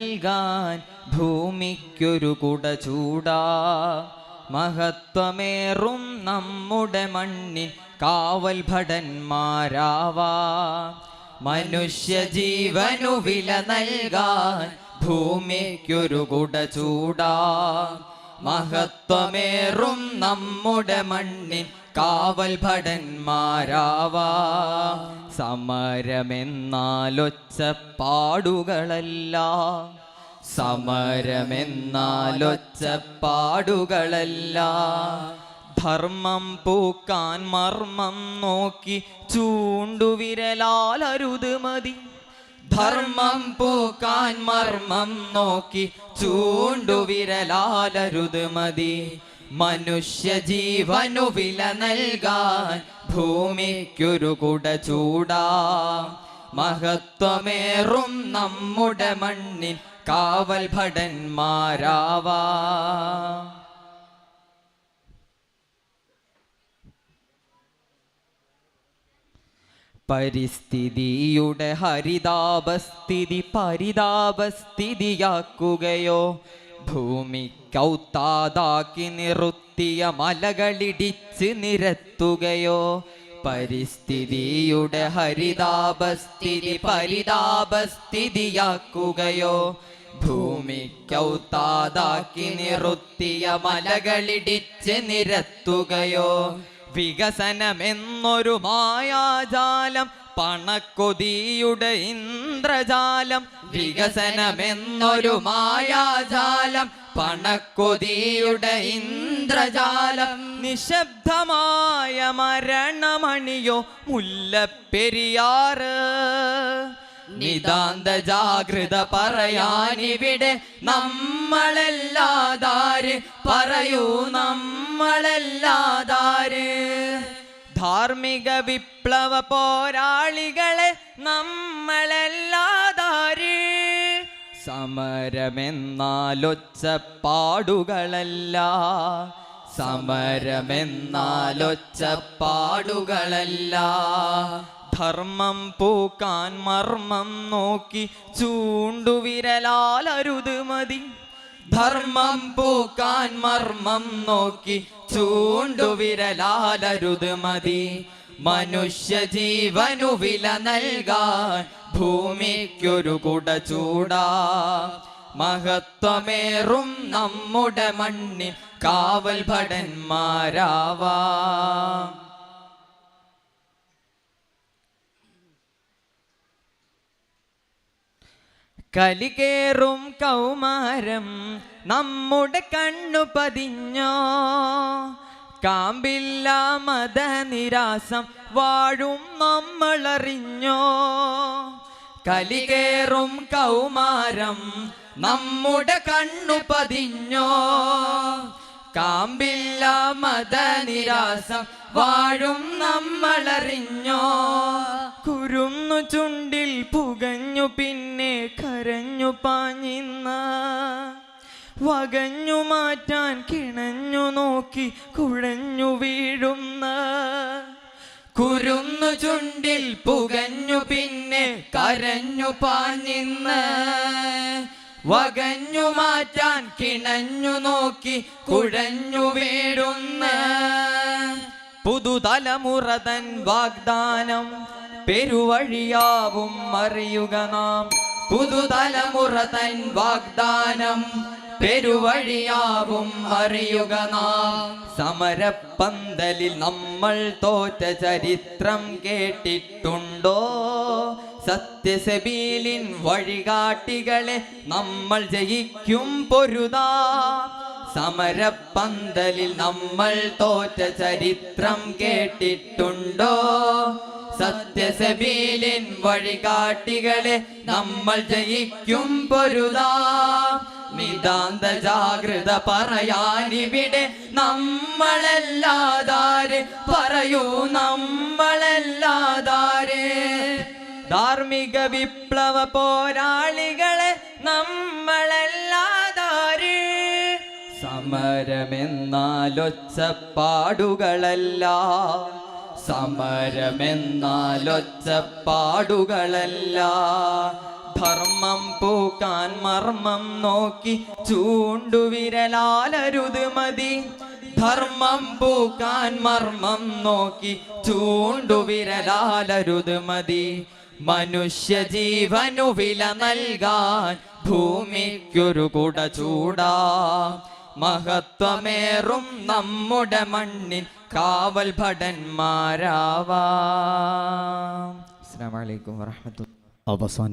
നൽകാൻ ഭൂമിക്കൊരു കുട ചൂടാ. മഹത്വമേറും നമ്മുടെ മണ്ണിൻ കാവൽ ഭടന്മാരാവാ. മനുഷ്യജീവനു വില നൽകാൻ ഭൂമിക്കൊരു കുട ചൂടാ. മഹത്വമേറും നമ്മുടെ മണ്ണിൻ കാവൽ ഭടന്മാരാവാ. സമരമെന്നാലൊച്ചപ്പാടുകളല്ല, സമരമെന്നാലൊച്ചപ്പാടുകളല്ല. ധർമ്മം പൂക്കാൻ മർമ്മം നോക്കി ചൂണ്ടുവിരലാലരുത് മതി. ധർമ്മം പൂക്കാൻ മർമ്മം നോക്കി ചൂണ്ടുവിരലാലരുത് മതി. മനുഷ്യജീവനു വില നൽകാൻ ഭൂമിക്കൊരു കുട ചൂടാ. മഹത്വമേറും നമ്മുടെ മണ്ണിൻ കാവൽ ഭടന്മാരാവാ. പരിസ്ഥിതിയുടെ ഹരിതാപസ്ഥിതി പരിതാപസ്ഥിതിയാക്കുകയോ, ഭൂമിക്കൗത്താതാക്കി നിറുത്തിയ മലകളിടിച്ച് നിരത്തുകയോ. പരിസ്ഥിതിയുടെ ഹരിതാപസ്ഥിതി പരിതാപസ്ഥിതിയാക്കുകയോ, ഭൂമിക്കൗത്താതാക്കി നിറുത്തിയ മലകളിടിച്ച് നിരത്തുകയോ. വികസനമെന്നൊരു മായാജാലം, പണക്കൊതിയുടെ ഇന്ദ്രജാലം. വികസനമെന്നൊരു മായാജാലം, പണക്കൊതിയുടെ ഇന്ദ്രജാലം. നിശബ്ദമായ മരണമണിയോ മുല്ലപ്പെരിയാറ്. നിതാന്ത ജാഗ്രത പറയാനിവിടെ നമ്മളെല്ലാതാര്, പറയൂ നമ്മളെല്ലാതാര്. ധാർമ്മിക വിപ്ലവ പോരാളികളെ നമ്മളെല്ലാതാര്. സമരമെന്നാലൊച്ചപ്പാടുകളല്ല, സമരമെന്നാലൊച്ചപ്പാടുകളല്ല. ധർമ്മം പൂക്കാൻ മർമ്മം നോക്കി ചൂണ്ടുവിരലാലരുത് മതി. ധർമ്മം പൂക്കാൻ മർമ്മം നോക്കി ചൂണ്ടുവിരലാലരുത് മതി. മനുഷ്യജീവനു വില നൽകാൻ ഭൂമിക്കൊരു കുട ചൂടാ. മഹത്വമേറും നമ്മുടെ മണ്ണിൻ കാവൽ ഭടന്മാരാവാ. കലികേറും കൗമാരം നമ്മുടെ കണ്ണു പതിഞ്ഞോ. കാമ്പില്ല മതനിരാസം വാഴും നമ്മളറിഞ്ഞോ. കലികേറും കൗമാരം നമ്മുടെ കണ്ണു പതിഞ്ഞോ. കാമ്പില്ല മതനിരാസം വാഴും നമ്മളറിഞ്ഞോ. കുരുന്നു ചുണ്ടിൽ പുകഞ്ഞു പിന്നെ കരഞ്ഞു പാഞ്ഞിന്ന. വകഞ്ഞു മാറ്റാൻ കിണഞ്ഞു നോക്കി കുഴഞ്ഞു വീഴുന്ന. കുരുന്നു ചുണ്ടിൽ പുകഞ്ഞു പിന്നെ കരഞ്ഞു പാഞ്ഞിന്ന്. വകഞ്ഞു മാറ്റാൻ കിണഞ്ഞു നോക്കി കുഴഞ്ഞു വീഴുന്ന. പുതുതലമുറ തൻ വാഗ്ദാനം പെരുവഴിയാവും അറിയുക നാം. പുതുതലമുറ തൻ വാഗ്ദാനം പെരുവഴിയാവും അറിയുക നാം. സമരപ്പന്തലിൽ നമ്മൾ തോറ്റ ചരിത്രം കേട്ടിട്ടുണ്ടോ. സത്യസബീലിൻ വഴികാട്ടികളെ നമ്മൾ ജയിക്കും പൊരുതാ. സമരപ്പന്തലിൽ നമ്മൾ തോറ്റ ചരിത്രം കേട്ടിട്ടുണ്ടോ. സത്യസബീലിൻ വഴികാട്ടികളെ നമ്മൾ ജയിക്കും പൊരുതാ. നിതാന്ത ജാഗ്രത പറയാനിവിടെ നമ്മളെല്ലാതാര്, പറയൂ നമ്മളെല്ലാതാര്. ധാർമ്മിക വിപ്ലവ പോരാളികളെ നമ്മളെല്ലാതാര്. സമരമെന്നാലൊച്ചപ്പാടുകളല്ല, സമരമെന്നാലൊച്ചപ്പാടുകളല്ല. ധർമ്മം പൂക്കാൻ മർമ്മം നോക്കി ചൂണ്ടുവിരലാലരുത് മതി. ധർമ്മം പൂക്കാൻ മർമ്മം നോക്കി ചൂണ്ടുവിരലാലരുത് മതി. മനുഷ്യ ജീവനു വില നൽകാൻ ഭൂമിക്കൊരു കുട ചൂടാ. മഹത്വമേറും നമ്മുടെ മണ്ണിൽ കാവൽ ഭടന്മാരാവാം. അസ്സലാമു അലൈക്കും വറഹ്മത്തുള്ളാഹി.